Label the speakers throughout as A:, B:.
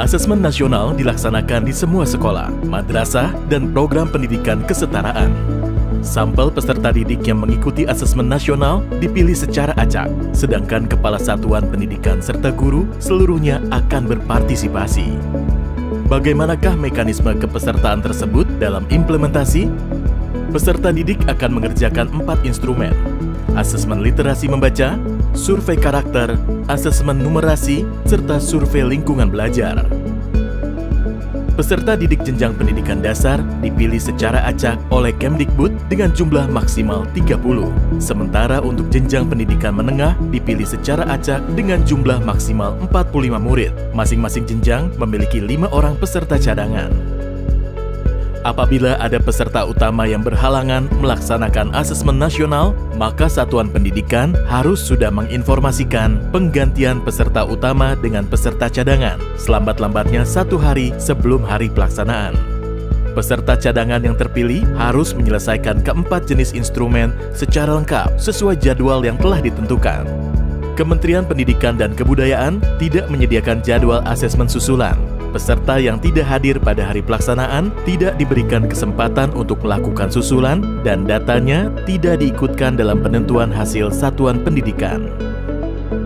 A: Asesmen nasional dilaksanakan di semua sekolah, madrasah, dan program pendidikan kesetaraan. Sampel peserta didik yang mengikuti asesmen nasional dipilih secara acak, sedangkan kepala satuan pendidikan serta guru seluruhnya akan berpartisipasi. Bagaimanakah mekanisme kepesertaan tersebut dalam implementasi? Peserta didik akan mengerjakan 4 instrumen: asesmen literasi membaca, survei karakter, asesmen numerasi, serta survei lingkungan belajar. Peserta didik jenjang pendidikan dasar dipilih secara acak oleh Kemdikbud dengan jumlah maksimal 30. Sementara untuk jenjang pendidikan menengah dipilih secara acak dengan jumlah maksimal 45 murid. Masing-masing jenjang memiliki 5 orang peserta cadangan. Apabila ada peserta utama yang berhalangan melaksanakan asesmen nasional, maka satuan pendidikan harus sudah menginformasikan penggantian peserta utama dengan peserta cadangan selambat-lambatnya 1 hari sebelum hari pelaksanaan. Peserta cadangan yang terpilih harus menyelesaikan keempat jenis instrumen secara lengkap sesuai jadwal yang telah ditentukan. Kementerian Pendidikan dan Kebudayaan tidak menyediakan jadwal asesmen susulan. Peserta yang tidak hadir pada hari pelaksanaan tidak diberikan kesempatan untuk melakukan susulan dan datanya tidak diikutkan dalam penentuan hasil satuan pendidikan.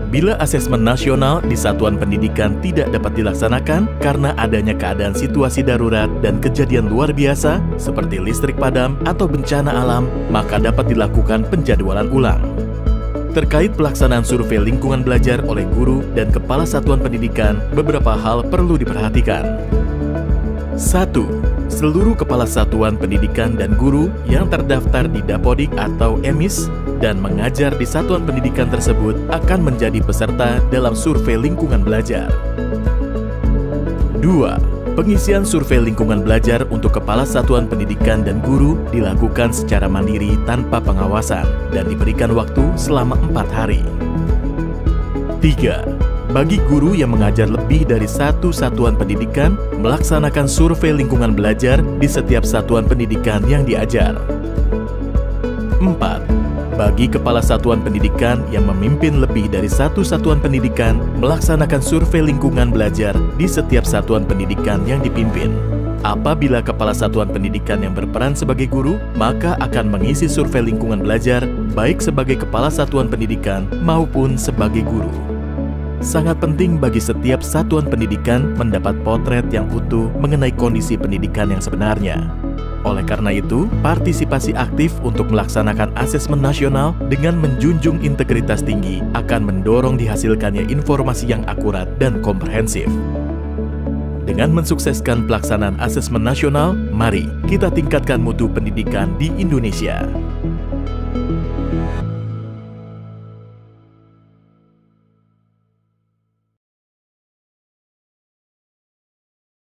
A: Bila asesmen nasional di satuan pendidikan tidak dapat dilaksanakan karena adanya keadaan situasi darurat dan kejadian luar biasa seperti listrik padam atau bencana alam, maka dapat dilakukan penjadwalan ulang. Terkait pelaksanaan survei lingkungan belajar oleh guru dan kepala satuan pendidikan, beberapa hal perlu diperhatikan. 1. Seluruh kepala satuan pendidikan dan guru yang terdaftar di Dapodik atau EMIS dan mengajar di satuan pendidikan tersebut akan menjadi peserta dalam survei lingkungan belajar. 2. Pengisian survei lingkungan belajar untuk kepala satuan pendidikan dan guru dilakukan secara mandiri tanpa pengawasan dan diberikan waktu selama 4 hari. 3. Bagi guru yang mengajar lebih dari 1 satuan pendidikan, melaksanakan survei lingkungan belajar di setiap satuan pendidikan yang diajar. 4. Bagi kepala satuan pendidikan yang memimpin lebih dari 1 satuan pendidikan, melaksanakan survei lingkungan belajar di setiap satuan pendidikan yang dipimpin. Apabila kepala satuan pendidikan yang berperan sebagai guru, maka akan mengisi survei lingkungan belajar baik sebagai kepala satuan pendidikan maupun sebagai guru. Sangat penting bagi setiap satuan pendidikan mendapat potret yang utuh mengenai kondisi pendidikan yang sebenarnya. Oleh karena itu, partisipasi aktif untuk melaksanakan asesmen nasional dengan menjunjung integritas tinggi akan mendorong dihasilkannya informasi yang akurat dan komprehensif. Dengan mensukseskan pelaksanaan asesmen nasional, mari kita tingkatkan mutu pendidikan di Indonesia.